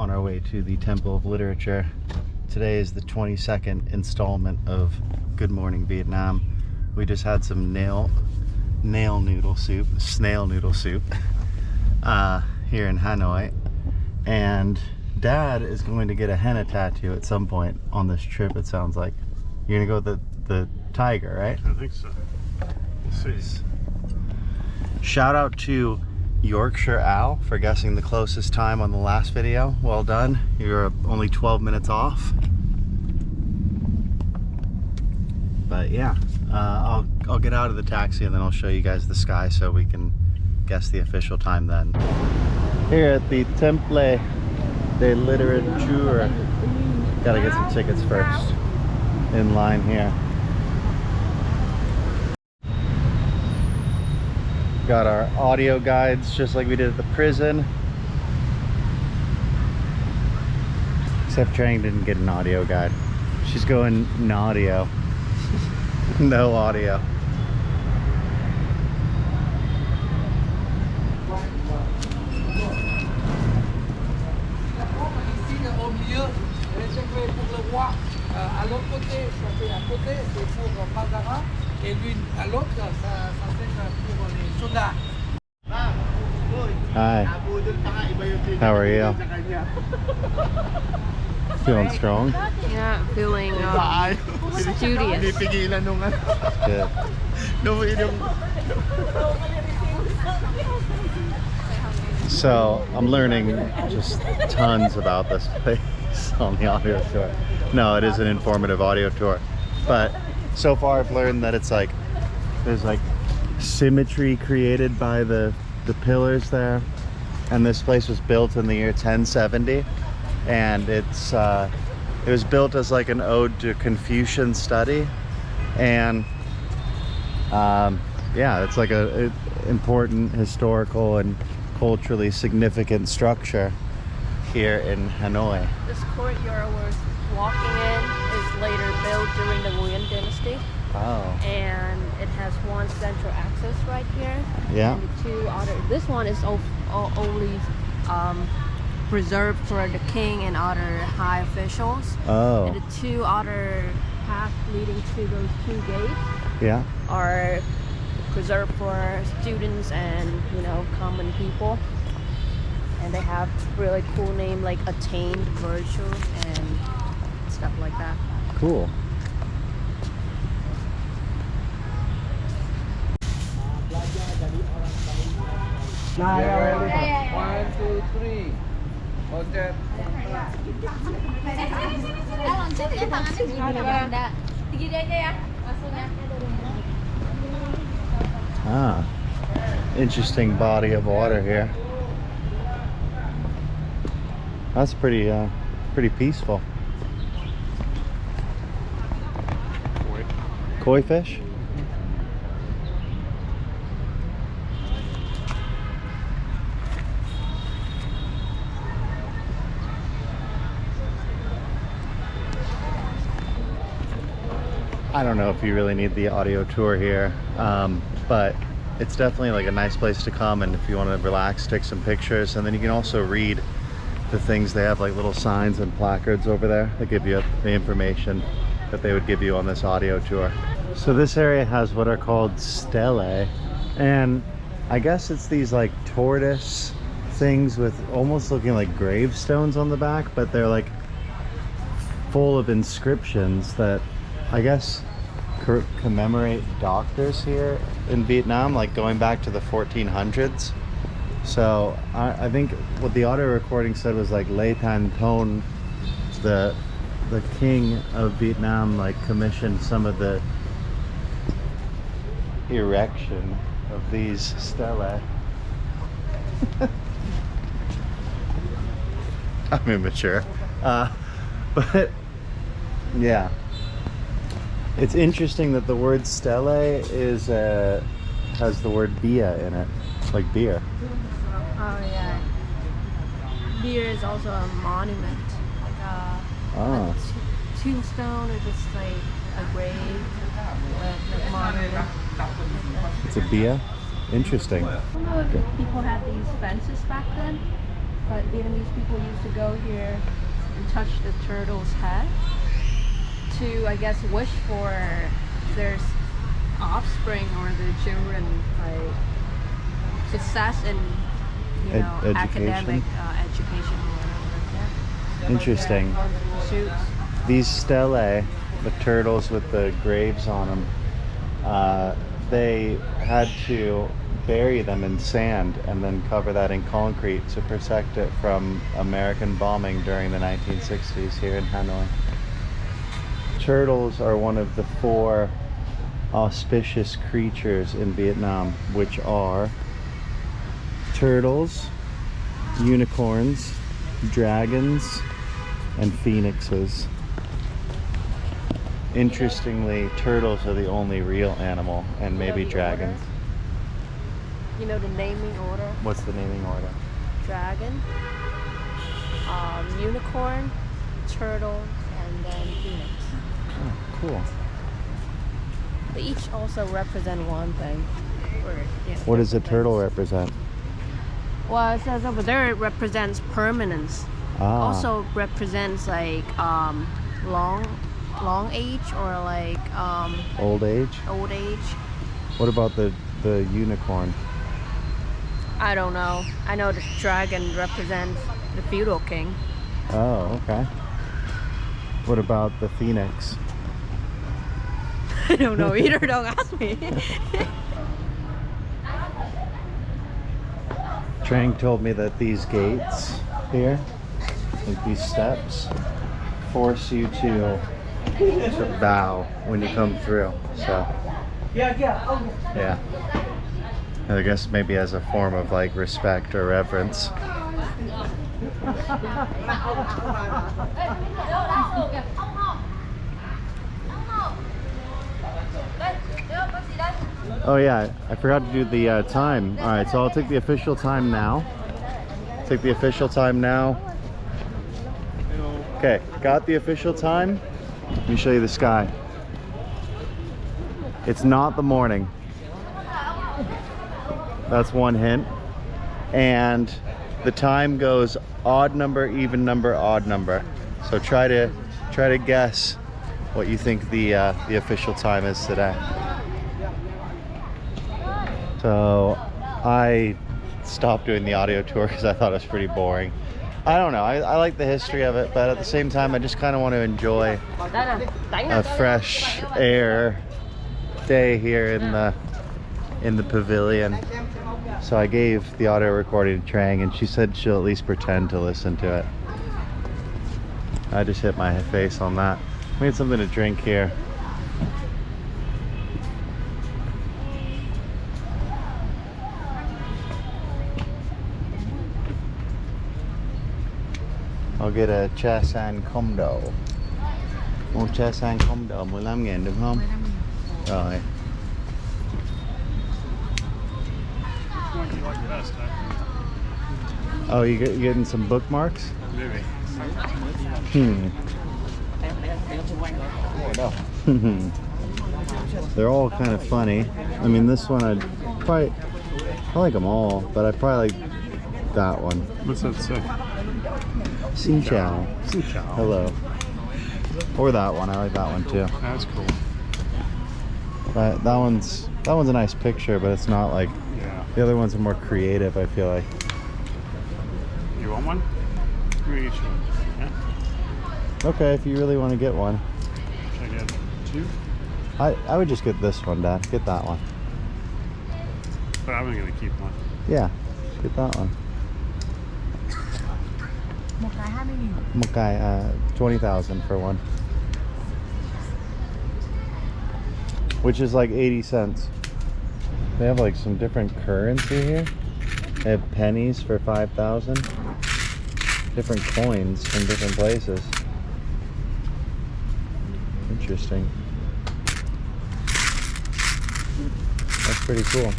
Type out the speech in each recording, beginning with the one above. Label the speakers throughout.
Speaker 1: on our way to the Temple of Literature. Today is the 22nd installment of Good Morning Vietnam. We just had some snail noodle soup here in Hanoi, and Dad is going to get a henna tattoo at some point on this trip, it sounds like. You're gonna go with the tiger, right?
Speaker 2: I think so. We'll see.
Speaker 1: Shout out to Yorkshire Al for guessing the closest time on the last video. Well done. You're only 12 minutes off. But yeah, I'll get out of the taxi and then I'll show you guys the sky so we can guess the official time then. Here at the Temple of Literature. Gotta get some tickets first. In line here. Got our audio guides just like we did at the prison. Except Trang didn't get an audio guide. She's going no-audio. No audio.
Speaker 3: À l'autre côté, ça fait à côté, c'est pour Mazara, et l'une à l'autre, ça fait pour les soldats.
Speaker 1: Hi. How are you? Feeling strong?
Speaker 4: Yeah, feeling studious.
Speaker 1: Good. So I'm learning just tons about this place on the audio tour. No, it is an informative audio tour, but so far I've learned that it's like there's like symmetry created by the pillars there, and this place was built in the year 1070, and it was built as like an ode to Confucian study, and yeah, it's like a important historical and culturally significant structure here in Hanoi.
Speaker 4: This courtyard we're walking in is later built during the Nguyen dynasty.
Speaker 1: Oh.
Speaker 4: And it has one central access right here.
Speaker 1: Yeah.
Speaker 4: And the two other, this one is only reserved for the king and other high officials.
Speaker 1: Oh.
Speaker 4: And the two other paths leading to those two gates,
Speaker 1: Yeah.
Speaker 4: are preserved for students and, you know, common people. And they have really cool name like Attained Virtue and stuff like that.
Speaker 1: Cool.
Speaker 3: Yeah. 1, 2, 3. Hotel.
Speaker 1: Ah, interesting body of water here. That's pretty peaceful. Koi fish? I don't know if you really need the audio tour here, but it's definitely like a nice place to come, and if you want to relax, take some pictures, and then you can also read the things. They have like little signs and placards over there that give you the information that they would give you on this audio tour. So this area has what are called stelae, and I guess it's these like tortoise things with almost looking like gravestones on the back, but they're like full of inscriptions that I guess commemorate doctors here in Vietnam, like going back to the 1400s. So I think what the audio recording said was like Lê Thanh Tôn, the king of Vietnam, like commissioned some of the erection of these stelae. I'm immature, but yeah, it's interesting that the word stelae is has the word bia in it, like beer.
Speaker 4: Oh yeah. Beer is also a monument, like a tombstone, or just like a grave with a monument.
Speaker 1: It's a bia? Interesting.
Speaker 4: I don't know if people had these fences back then. But Vietnamese people used to go here and touch the turtle's head to, I guess, wish for their offspring or their children, like success in, you know,
Speaker 1: Education?
Speaker 4: academic education or whatever. Yeah.
Speaker 1: Interesting.
Speaker 4: Shoots.
Speaker 1: These stelae, the turtles with the graves on them, they had to bury them in sand and then cover that in concrete to protect it from American bombing during the 1960s here in Hanoi. Turtles are one of the 4 auspicious creatures in Vietnam, which are turtles, unicorns, dragons, and phoenixes. Interestingly, turtles are the only real animal, and maybe dragons.
Speaker 4: You know the naming order?
Speaker 1: What's the naming order?
Speaker 4: Dragon, unicorn, turtle, and then phoenix.
Speaker 1: Oh, cool.
Speaker 4: They each also represent one thing. Or, you know,
Speaker 1: What does a turtle represent?
Speaker 4: well, it says over there it represents permanence.
Speaker 1: Ah,
Speaker 4: Also represents like long age or like
Speaker 1: old age.
Speaker 4: old age.
Speaker 1: What about the unicorn?
Speaker 4: I don't know. I know the dragon represents the feudal king.
Speaker 1: Oh, okay. What about the phoenix?
Speaker 4: I don't know either. Don't ask me.
Speaker 1: Trang told me that these gates here, like these steps, force you to bow when you come through. So, yeah. I guess maybe as a form of like respect or reverence. Oh yeah, I forgot to do the time. All right, so I'll take the official time now. Take the official time now. Okay, got the official time. Let me show you the sky. It's not the morning. That's one hint. And the time goes odd number, even number, odd number. So try to guess what you think the official time is today. So I stopped doing the audio tour because I thought it was pretty boring. I don't know, I like the history of it, but at the same time I just kind of want to enjoy a fresh air day here in the pavilion. So I gave the audio recording to Trang and she said she'll at least pretend to listen to it. I just hit my face on that. We need something to drink here. I'll get a cha san không độ. Một cha san không độ 15.000 được không? Rồi. Oh, you getting some bookmarks?
Speaker 2: Maybe.
Speaker 1: They're all kind of funny. I mean, this one I like them all, but I probably like that one.
Speaker 2: What's that say?
Speaker 1: Xin chào.
Speaker 2: Xin chào.
Speaker 1: Hello. Or that one. I like that one too.
Speaker 2: That's cool.
Speaker 1: But that one's a nice picture, but it's not like
Speaker 2: Yeah.
Speaker 1: the other ones are more creative, I feel like.
Speaker 2: You want one? Give me each one. Yeah?
Speaker 1: Okay, if you really want to get one.
Speaker 2: Should I get 2?
Speaker 1: I would just get this one, Dad. Get that one.
Speaker 2: But I'm gonna keep one.
Speaker 1: Yeah, just get that one. Một cái 20,000 for one. Which is like 80 cents. They have like some different currency here. They have pennies for 5,000. Different coins from different places. Interesting. That's pretty cool.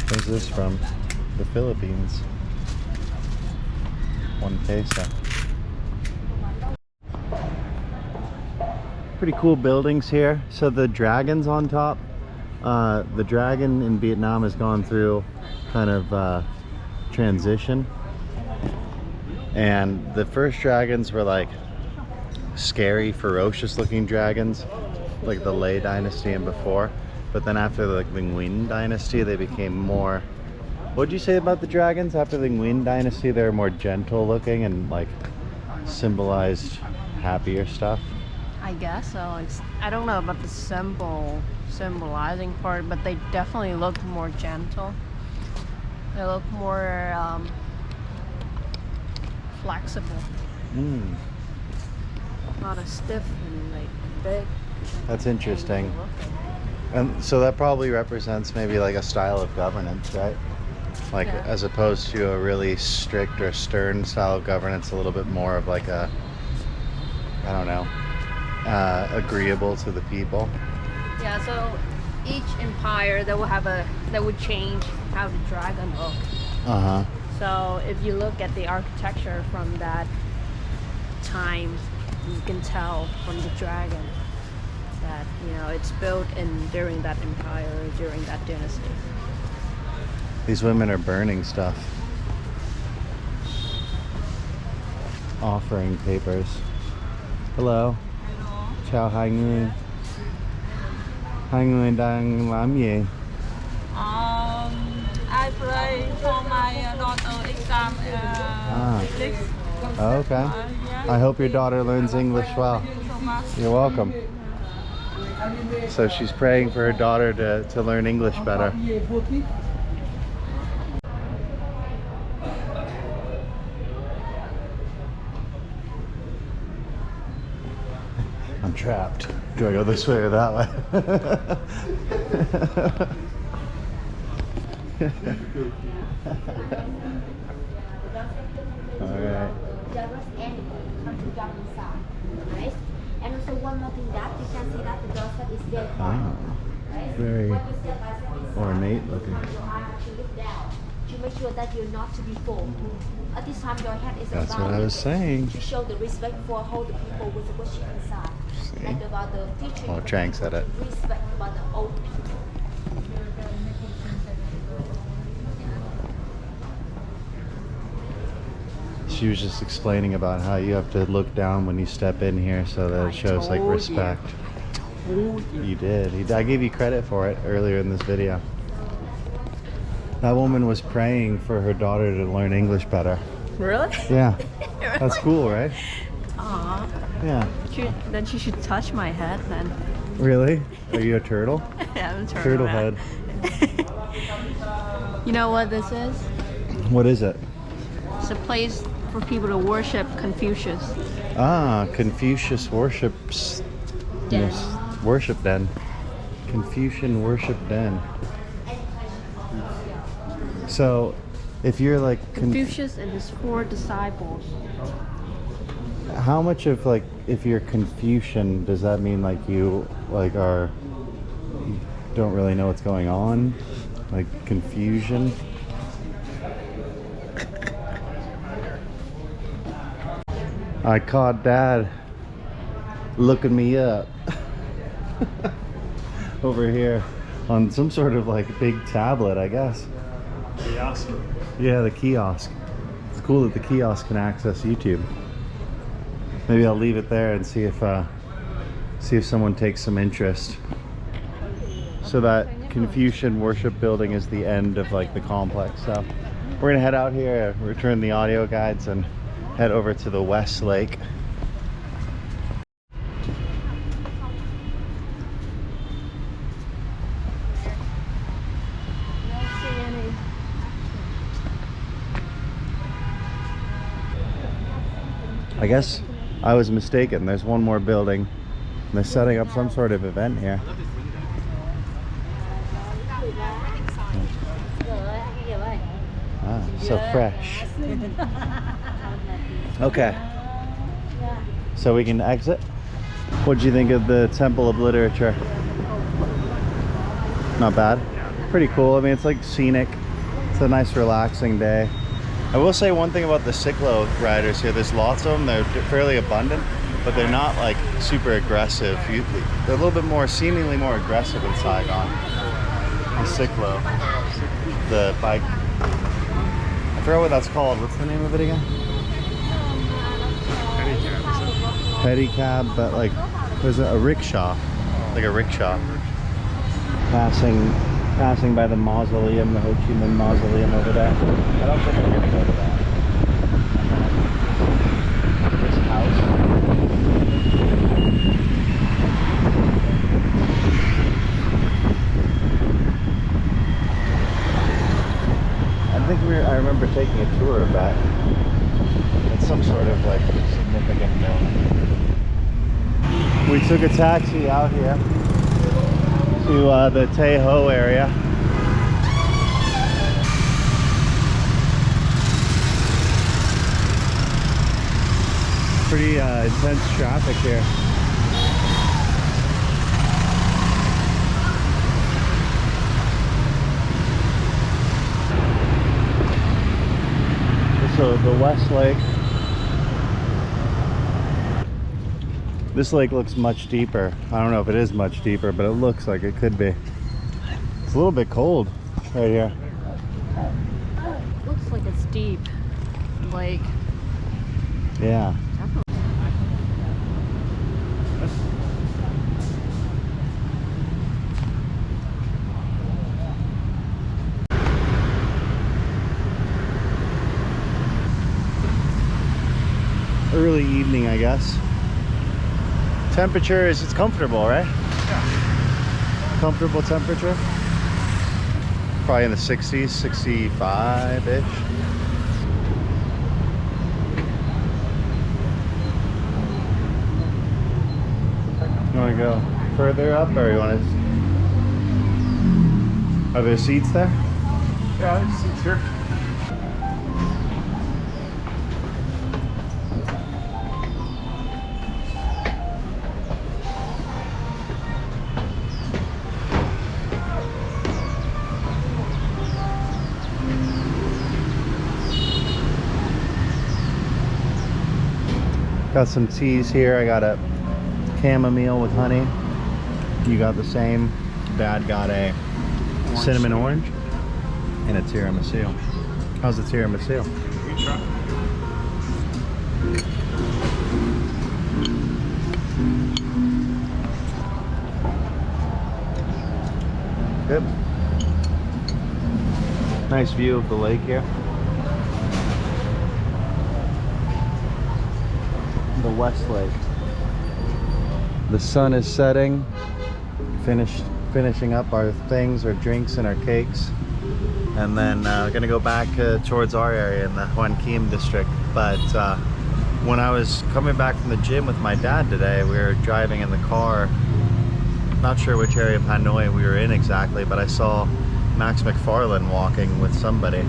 Speaker 1: Where's this from? The Philippines. 1 peso. Pretty cool buildings here. So the dragon's on top. The dragon in Vietnam has gone through kind of transition. And the first dragons were like scary, ferocious looking dragons, like the Lei dynasty and before. But then after the Nguyen dynasty, they became more... What'd you say about the dragons? After the Nguyen dynasty, they were more gentle looking and like symbolized happier stuff.
Speaker 4: I guess so. I don't know about the symbolizing part, but they definitely look more gentle. They look more flexible. Not as stiff and like big.
Speaker 1: That's interesting. And so that probably represents maybe like a style of governance, right? Like
Speaker 4: Yeah.
Speaker 1: as opposed to a really strict or stern style of governance, a little bit more of like a, I don't know, agreeable to the people.
Speaker 4: Yeah, so each empire that would change how the dragon looked.
Speaker 1: Uh-huh.
Speaker 4: So if you look at the architecture from that time, you can tell from the dragon that, you know, it's built during that empire, during that dynasty.
Speaker 1: These women are burning stuff. Offering papers. Hello. Chào hai người. Hai người đang làm gì?
Speaker 5: I play for my daughter exam English.
Speaker 1: Okay.
Speaker 5: Yeah.
Speaker 1: I hope your daughter learns English well.
Speaker 5: Thank you so much.
Speaker 1: You're welcome. So she's praying for her daughter to learn English better. I'm trapped. Do I go this way or that way? Alright.
Speaker 6: Right? And also one more thing that you can see that the doorstep is very
Speaker 1: Ah,
Speaker 6: right?
Speaker 1: very
Speaker 6: What you step by step is
Speaker 1: ornate looking.
Speaker 6: your eye to look down to make sure that you're not to be full. At this time your head is
Speaker 1: That's
Speaker 6: about
Speaker 1: what I was saying.
Speaker 6: to show the respect for how the people was worship inside.
Speaker 1: See?
Speaker 6: Like about the teaching.
Speaker 1: Oh, Chang said it.
Speaker 6: Respect about the old people.
Speaker 1: She was just explaining about how you have to look down when you step in here so that it shows like respect. You did. I gave you credit for it earlier in this video. That woman was praying for her daughter to learn English better.
Speaker 4: Really?
Speaker 1: Yeah. That's cool, right?
Speaker 4: Aw.
Speaker 1: Yeah.
Speaker 4: Then she should touch my head then.
Speaker 1: Really? Are you a turtle?
Speaker 4: Yeah, I'm turning
Speaker 1: Turtle
Speaker 4: around.
Speaker 1: head.
Speaker 4: You know what this is?
Speaker 1: What is it?
Speaker 4: It's a place for people to worship Confucius.
Speaker 1: Ah, Confucius worships.
Speaker 4: Den.
Speaker 1: Yes, worship den. Confucian worship den. So, if you're like
Speaker 4: Confucius and his 4 disciples.
Speaker 1: how much of like if you're Confucian, does that mean like you like are you don't really know what's going on? Like confusion? I caught Dad looking me up over here on some sort of like big tablet, I guess.
Speaker 2: Kiosk.
Speaker 1: Yeah, the kiosk. It's cool that the kiosk can access YouTube. Maybe I'll leave it there and see if someone takes some interest. So that Confucian worship building is the end of like the complex. So we're gonna head out here, return the audio guides, and head over to the West Lake. I guess I was mistaken. There's one more building. And they're setting up some sort of event here. Ah, so fresh. Okay. So we can exit. What do you think of the Temple of Literature? Not bad. Pretty cool. I mean, it's like scenic. It's a nice relaxing day. I will say one thing about the cyclo riders here. There's lots of them. They're fairly abundant, but they're not like super aggressive. They're a little bit more, seemingly more aggressive in Saigon. The cyclo. the bike. I forgot what that's called. What's the name of it again? Pedicab, but like there's a rickshaw, like a rickshaw. Passing by the mausoleum, the Ho Chi Minh Mausoleum over there. I don't think I'm gonna go to that. This house. I remember taking a tour of that. It's some sort of like significant building. We took a taxi out here to the Tay Ho area. Pretty intense traffic here. So the West Lake. This lake looks much deeper. I don't know if it is much deeper, but it looks like it could be. It's a little bit cold right here.
Speaker 4: Looks like it's deep. Like,
Speaker 1: yeah. Early evening, I guess. Temperature is, it's comfortable, right? Yeah. Comfortable temperature. Probably in the 60s, 65-ish. You want to go further up, or you want to? Are there seats there?
Speaker 2: Yeah, there's seats here.
Speaker 1: Got some teas here. I got a chamomile with honey. You got the same. Dad got a cinnamon orange and a tiramisu. How's the tiramisu?
Speaker 2: We try.
Speaker 1: Good. Nice view of the lake here. The West Lake. The sun is setting. Finishing up our things, our drinks and our cakes, and then gonna go back towards our area in the Hoan Kiem district. But when I was coming back from the gym with my dad today, we were driving in the car. Not sure which area of Hanoi we were in exactly, but I saw Max McFarlane walking with somebody.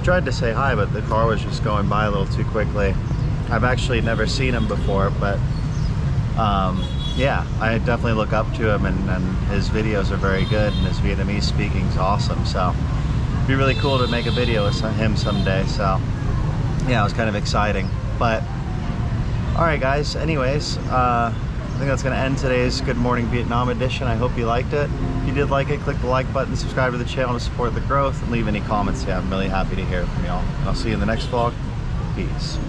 Speaker 1: Tried to say hi, but the car was just going by a little too quickly. I've actually never seen him before, but yeah, I definitely look up to him, and his videos are very good, and his Vietnamese speaking is awesome. So it'd be really cool to make a video with him someday. So yeah, it was kind of exciting. But all right, guys, anyways, I think that's going to end today's Good Morning Vietnam edition. I hope you liked it. If you did like it, click the like button, subscribe to the channel to support the growth, and leave any comments. Yeah, I'm really happy to hear from y'all. I'll see you in the next vlog. Peace.